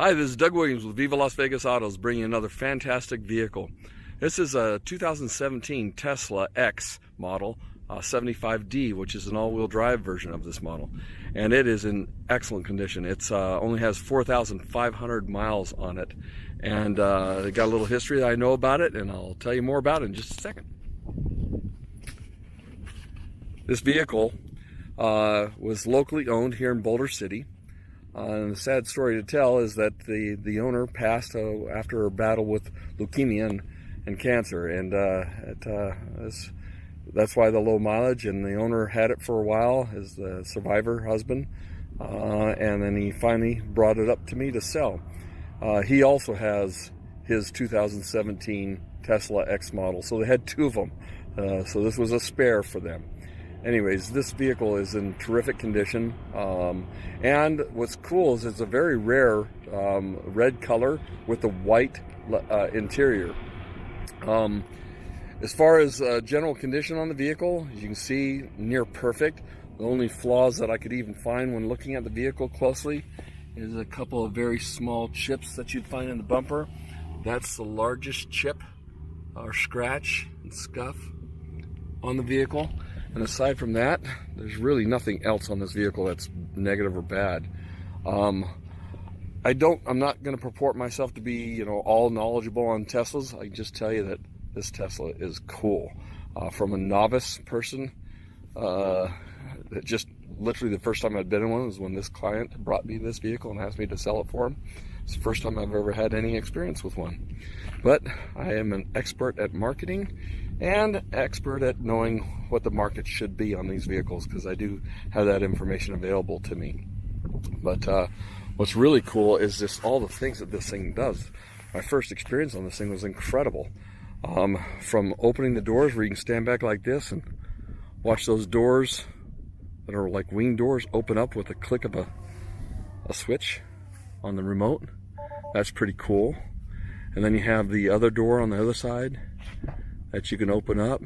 Hi, this is Doug Williams with Viva Las Vegas Autos, bringing another fantastic vehicle. This is a 2017 Tesla X model, 75D, which is an all-wheel drive version of this model. And it is in excellent condition. It's only has 4,500 miles on it. And it got a little history that I know about it, and I'll tell you more about it in just a second. This vehicle was locally owned here in Boulder City. And the sad story to tell is that the owner passed after a battle with leukemia and cancer, and that's why the low mileage. And the owner had it for a while, as the survivor husband, and then he finally brought it up to me to sell. He also has his 2017 Tesla X model, so they had two of them. So this was a spare for them. Anyways, this vehicle is in terrific condition, and what's cool is it's a very rare red color with a white interior. As far as general condition on the vehicle, as you can see, near perfect. The only flaws that I could even find when looking at the vehicle closely is a couple of very small chips that you'd find in the bumper. That's the largest chip or scratch and scuff on the vehicle. And aside from that, there's really nothing else on this vehicle that's negative or bad. I'm not going to purport myself to be, all knowledgeable on Teslas. I can just tell you that this Tesla is cool. From a novice person, that just literally the first time I'd been in one was when this client brought me this vehicle and asked me to sell it for him. It's the first time I've ever had any experience with one. But I am an expert at marketing and expert at knowing what the market should be on these vehicles, because I do have that information available to me. But what's really cool is just all the things that this thing does. My first experience on this thing was incredible. From opening the doors where you can stand back like this and watch those doors that are like wing doors open up with a click of a switch on the remote. That's pretty cool. And then you have the other door on the other side that you can open up.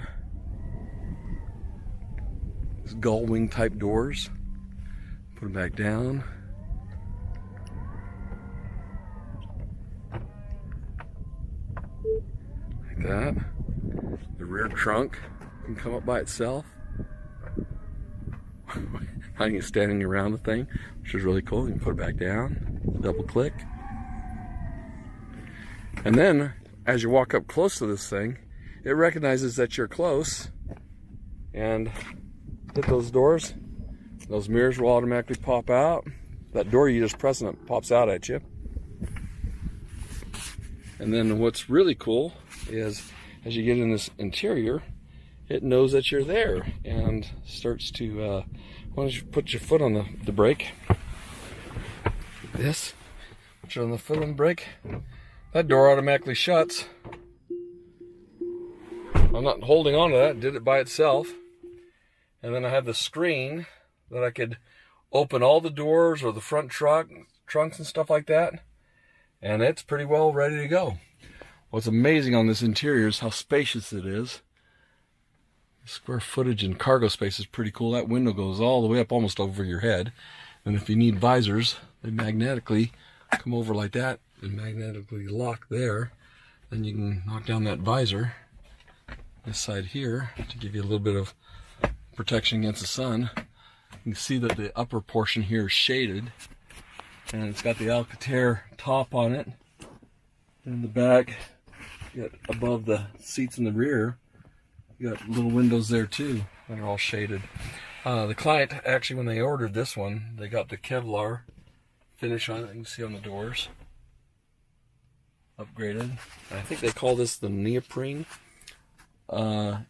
It's gull wing type doors. Put them back down. Like that. The rear trunk can come up by itself. How you standing around the thing, which is really cool. You can put it back down, double click. And then, as you walk up close to this thing, it recognizes that you're close and hit those doors. Those mirrors will automatically pop out. That door you just press and it pops out at you. And then what's really cool is as you get in this interior, it knows that you're there and starts to, why don't you put your foot on the brake, like this, put your on the foot on the brake, that door automatically shuts. I'm not holding on to that, it did it by itself. And then I have the screen that I could open all the doors or the front trunks and stuff like that. And it's pretty well ready to go. What's amazing on this interior is how spacious it is. The square footage and cargo space is pretty cool. That window goes all the way up almost over your head. And if you need visors, they magnetically come over like that and magnetically lock there. Then you can knock down that visor this side here to give you a little bit of protection against the sun. You can see that the upper portion here is shaded, and it's got the Alcantara top on it. And in the back, you got above the seats in the rear, you got little windows there too that are all shaded. The client, actually, when they ordered this one, they got the Kevlar finish on it. You can see on the doors, upgraded. I think they call this the neoprene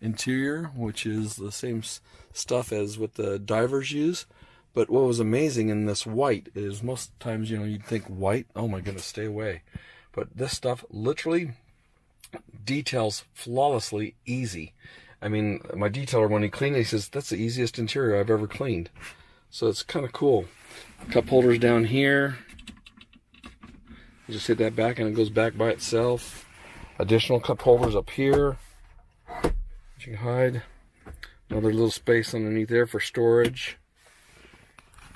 interior, which is the same stuff as what the divers use. But what was amazing in this white is most times, you'd think white, oh my goodness, stay away. But this stuff literally details flawlessly easy. I mean, my detailer, when he cleaned it, he says, that's the easiest interior I've ever cleaned. So it's kind of cool. Cup holders down here. You just hit that back and it goes back by itself. Additional cup holders up here. You can hide. Another little space underneath there for storage.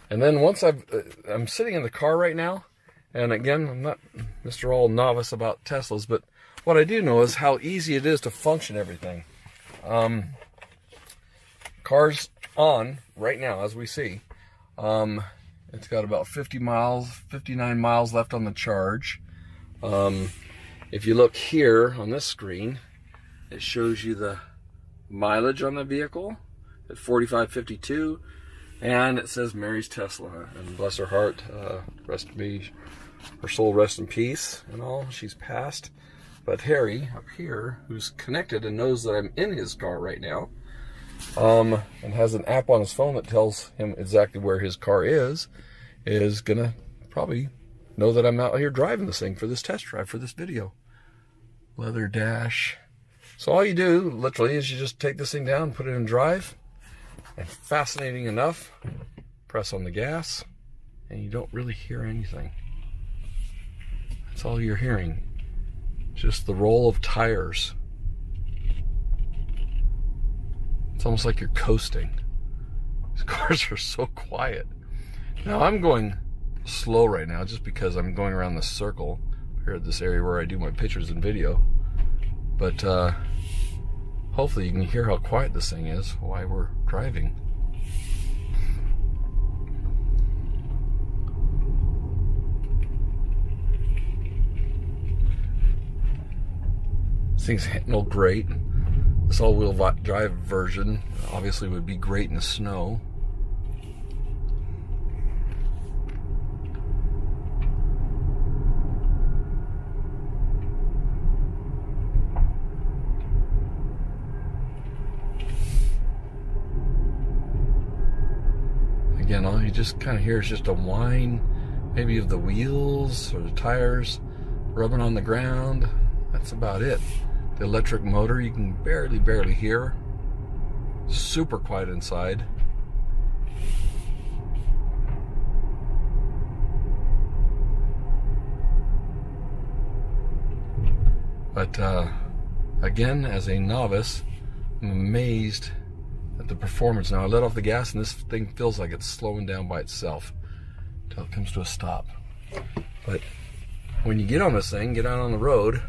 And then once I'm sitting in the car right now, And again, I'm not Mr. All novice about Teslas, but what I do know is how easy it is to function everything. Car's on right now, as we see. It's got about 59 miles left on the charge. If you look here on this screen, it shows you the mileage on the vehicle at 4552, and it says Mary's Tesla, and bless her heart, her soul rest in peace and all, she's passed. But Harry up here, who's connected and knows that I'm in his car right now, and has an app on his phone that tells him exactly where his car is gonna probably know that I'm out here driving this thing for this test drive for this video. Leather dash. So all you do literally is you just take this thing down, put it in drive, and fascinating enough, press on the gas, and you don't really hear anything. That's all you're hearing. Just the roll of tires. It's almost like you're coasting. These cars are so quiet. Now I'm going slow right now just because I'm going around this circle here at this area where I do my pictures and video. But hopefully you can hear how quiet this thing is while we're driving. This thing's handle great. This all-wheel drive version obviously would be great in the snow. Again, all you just kind of hear is just a whine, maybe of the wheels or the tires rubbing on the ground. That's about it. The electric motor you can barely hear. Super quiet inside. But again, as a novice, I'm amazed at the performance. Now I let off the gas and this thing feels like it's slowing down by itself until it comes to a stop. But when you get on this thing, get out on the road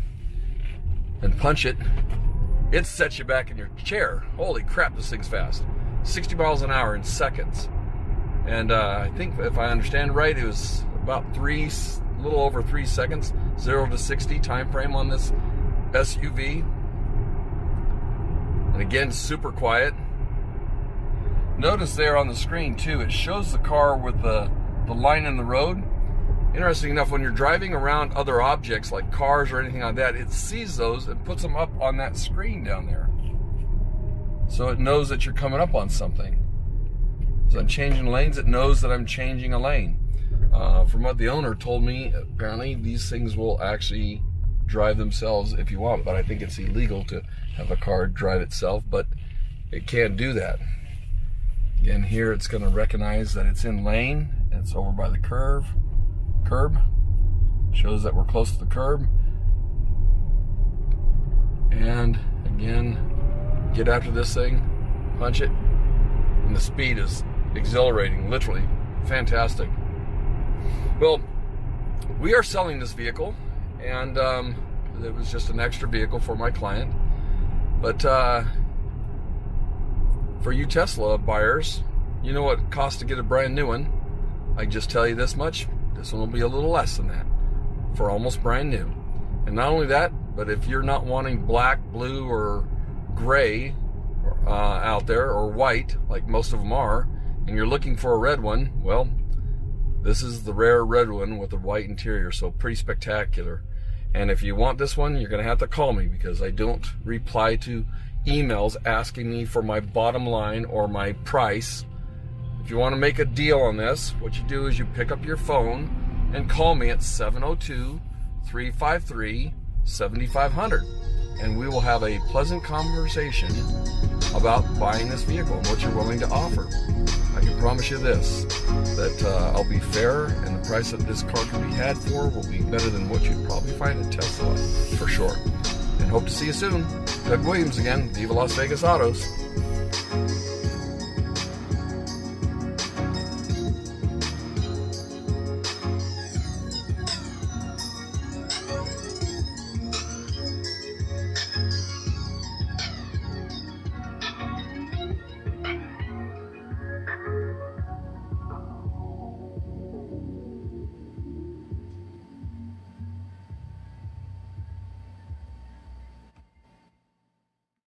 and punch it, it sets you back in your chair. Holy crap, this thing's fast. 60 miles an hour in seconds. And I think if I understand right, it was about a little over 3 seconds, 0 to 60 time frame on this SUV. And again, super quiet. Notice there on the screen too, it shows the car with the line in the road. Interesting enough, when you're driving around other objects like cars or anything like that, it sees those and puts them up on that screen down there. So it knows that you're coming up on something. So I'm changing lanes, it knows that I'm changing a lane. From what the owner told me, apparently these things will actually drive themselves if you want, but I think it's illegal to have a car drive itself, but it can do that. Again, here it's going to recognize that it's in lane, and it's over by the curb. Shows that we're close to the curb. And again, get after this thing, punch it, and the speed is exhilarating, literally fantastic. Well, we are selling this vehicle, and it was just an extra vehicle for my client. But for you Tesla buyers, you know what it costs to get a brand new one. I can just tell you this much. This one will be a little less than that for almost brand new. And not only that, but if you're not wanting black, blue, or gray out there, or white, like most of them are, and you're looking for a red one, well, this is the rare red one with the white interior, so pretty spectacular. And if you want this one, you're going to have to call me, because I don't reply to emails asking me for my bottom line or my price. If you want to make a deal on this, what you do is you pick up your phone and call me at 702-353-7500, and we will have a pleasant conversation about buying this vehicle and what you're willing to offer. I can promise you this, that I'll be fair, and the price that this car can be had for will be better than what you'd probably find at Tesla, for sure. And hope to see you soon. Doug Williams again, Viva Las Vegas Autos.